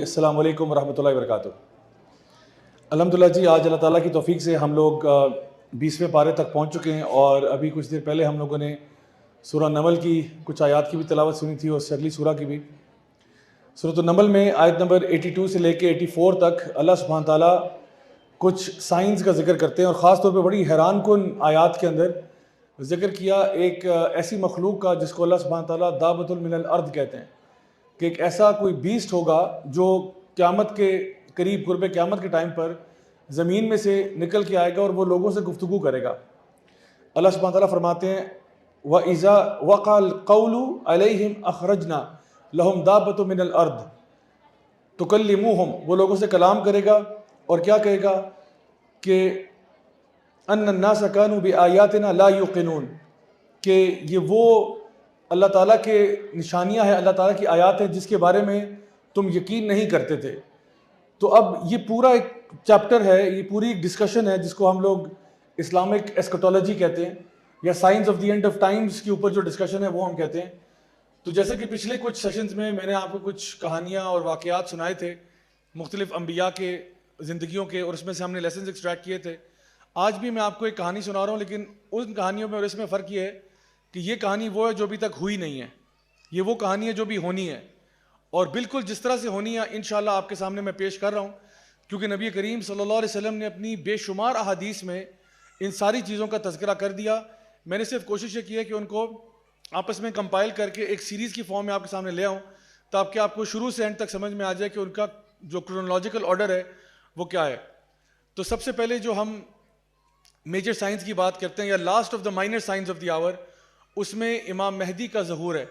السلام علیکم ورحمۃ اللہ وبرکاتہ۔ الحمدللہ جی، آج اللہ تعالیٰ کی توفیق سے ہم لوگ 20ویں پارے تک پہنچ چکے ہیں، اور ابھی کچھ دیر پہلے ہم لوگوں نے سورہ نمل کی کچھ آیات کی بھی تلاوت سنی تھی، اور اگلی سورہ کی بھی۔ سورۃ النمل میں آیت نمبر 82 سے لے کے 84 تک اللہ سبحانہ تعالیٰ کچھ سائنس کا ذکر کرتے ہیں، اور خاص طور پہ بڑی حیران کن آیات کے اندر ذکر کیا ایک ایسی مخلوق کا جس کو اللہ سبحانہ تعالیٰ دابۃ من الارض کہتے ہیں، کہ ایک ایسا کوئی بیسٹ ہوگا جو قیامت کے قریب، قرب قیامت کے ٹائم پر زمین میں سے نکل کے آئے گا اور وہ لوگوں سے گفتگو کرے گا۔ اللہ سبحانہ تعالیٰ فرماتے ہیں وَإِذَا وَقَعَ الْقَوْلُ عَلَيْهِمْ أَخْرَجْنَا لَهُمْ دَابَّةً مِّنَ الْأَرْضِ تُكَلِّمُهُمْ، وہ لوگوں سے کلام کرے گا اور کیا کہے گا کہ أَنَّ النَّاسَ كَانُوا بِآيَاتِنَا لَا يُوقِنُونَ، کہ یہ وہ اللہ تعالیٰ کے نشانیاں ہیں، اللہ تعالیٰ کی آیات ہیں جس کے بارے میں تم یقین نہیں کرتے تھے۔ تو اب یہ پورا ایک چیپٹر ہے، یہ پوری ایک ڈسکشن ہے جس کو ہم لوگ اسلامک ایسکٹولوجی کہتے ہیں، یا science of the end of Times کے اوپر جو ڈسکشن ہے وہ ہم کہتے ہیں۔ تو جیسے کہ پچھلے کچھ سیشنز میں نے آپ کو کچھ کہانیاں اور واقعات سنائے تھے مختلف انبیاء کے زندگیوں کے، اور اس میں سے ہم نے لیسنز ایکسٹریکٹ کیے تھے۔ آج بھی میں آپ کو ایک کہانی سنا رہا ہوں، لیکن ان کہانیوں میں اور اس میں فرق یہ ہے کہ یہ کہانی وہ ہے جو ابھی تک ہوئی نہیں ہے، یہ وہ کہانی ہے جو بھی ہونی ہے، اور بالکل جس طرح سے ہونی ہے انشاءاللہ آپ کے سامنے میں پیش کر رہا ہوں، کیونکہ نبی کریم صلی اللہ علیہ وسلم نے اپنی بے شمار احادیث میں ان ساری چیزوں کا تذکرہ کر دیا۔ میں نے صرف کوشش یہ کی ہے کہ ان کو آپس میں کمپائل کر کے ایک سیریز کی فارم میں آپ کے سامنے لے آؤں، تاکہ آپ کو شروع سے اینڈ تک سمجھ میں آ جائے کہ ان کا جو کرونالوجیکل آرڈر ہے وہ کیا ہے۔ تو سب سے پہلے جو ہم میجر سائنس کی بات کرتے ہیں، یا last of the minor signs of the hour, اس میں امام مہدی کا ظہور ہے،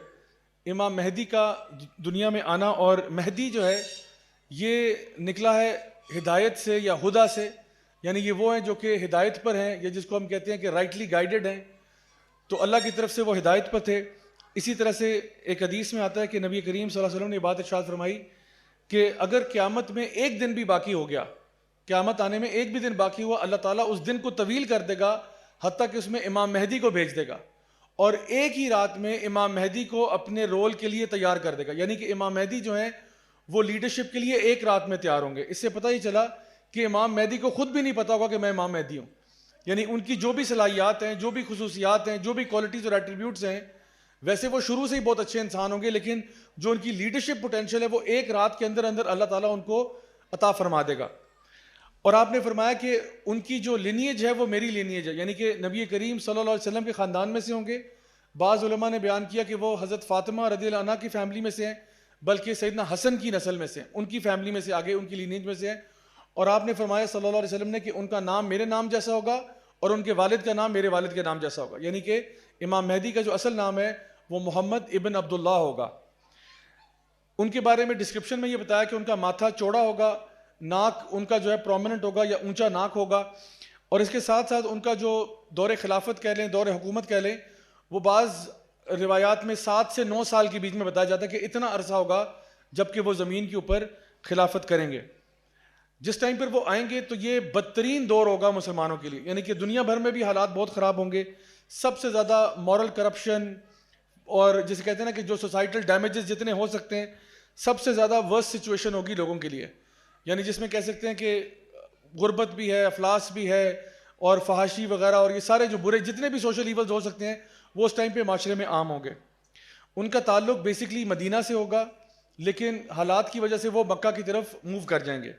امام مہدی کا دنیا میں آنا۔ اور مہدی جو ہے یہ نکلا ہے ہدایت سے یا ہدا سے، یعنی یہ وہ ہیں جو کہ ہدایت پر ہیں، یا جس کو ہم کہتے ہیں کہ رائٹلی گائیڈڈ ہیں، تو اللہ کی طرف سے وہ ہدایت پر تھے۔ اسی طرح سے ایک حدیث میں آتا ہے کہ نبی کریم صلی اللہ علیہ وسلم نے یہ بات ارشاد فرمائی کہ اگر قیامت میں ایک دن بھی باقی ہو گیا، قیامت آنے میں ایک بھی دن باقی ہوا، اللہ تعالیٰ اس دن کو طویل کر دے گا، حتیٰ کہ اس میں امام مہدی کو بھیج دے گا، اور ایک ہی رات میں امام مہدی کو اپنے رول کے لیے تیار کر دے گا۔ یعنی کہ امام مہدی جو ہیں وہ لیڈرشپ کے لیے ایک رات میں تیار ہوں گے۔ اس سے پتہ ہی چلا کہ امام مہدی کو خود بھی نہیں پتا ہوگا کہ میں امام مہدی ہوں، یعنی ان کی جو بھی صلاحیات ہیں، جو بھی خصوصیات ہیں، جو بھی کوالٹیز اور ایٹریبیوٹس ہیں، ویسے وہ شروع سے ہی بہت اچھے انسان ہوں گے، لیکن جو ان کی لیڈرشپ پوٹینشیل ہے وہ ایک رات کے اندر اندر اللہ تعالیٰ ان کو عطا فرما دے گا۔ اور آپ نے فرمایا کہ ان کی جو لینیج ہے وہ میری لینیج ہے، یعنی کہ نبی کریم صلی اللہ علیہ وسلم کے خاندان میں سے ہوں گے۔ بعض علماء نے بیان کیا کہ وہ حضرت فاطمہ رضی اللہ عنہ کی فیملی میں سے ہیں، بلکہ سیدنا حسن کی نسل میں سے، ان کی فیملی میں سے آگے، ان کی لینیج میں سے ہیں۔ اور آپ نے فرمایا صلی اللہ علیہ وسلم نے کہ ان کا نام میرے نام جیسا ہوگا، اور ان کے والد کا نام میرے والد کے نام جیسا ہوگا، یعنی کہ امام مہدی کا جو اصل نام ہے وہ محمد ابن عبداللہ ہوگا۔ ان کے بارے میں ڈسکرپشن میں یہ بتایا کہ ان کا ماتھا چوڑا ہوگا، ناک ان کا جو ہے پرومیننٹ ہوگا یا اونچا ناک ہوگا، اور اس کے ساتھ ساتھ ان کا جو دور خلافت کہہ لیں، دور حکومت کہہ لیں، وہ بعض روایات میں 7 سے 9 سال کے بیچ میں بتایا جاتا ہے کہ اتنا عرصہ ہوگا جب کہ وہ زمین کے اوپر خلافت کریں گے۔ جس ٹائم پر وہ آئیں گے تو یہ بدترین دور ہوگا مسلمانوں کے لیے، یعنی کہ دنیا بھر میں بھی حالات بہت خراب ہوں گے، سب سے زیادہ مورل کرپشن، اور جسے کہتے ہیں نا کہ جو سوسائٹل ڈیمیجز جتنے ہو سکتے ہیں، سب سے زیادہ ورسٹ سچویشن ہوگی لوگوں کے لیے، یعنی جس میں کہہ سکتے ہیں کہ غربت بھی ہے، افلاس بھی ہے، اور فحاشی وغیرہ، اور یہ سارے جو برے جتنے بھی سوشل ایولز ہو سکتے ہیں وہ اس ٹائم پہ معاشرے میں عام ہوں گے۔ ان کا تعلق بیسکلی مدینہ سے ہوگا، لیکن حالات کی وجہ سے وہ مکہ کی طرف موو کر جائیں گے۔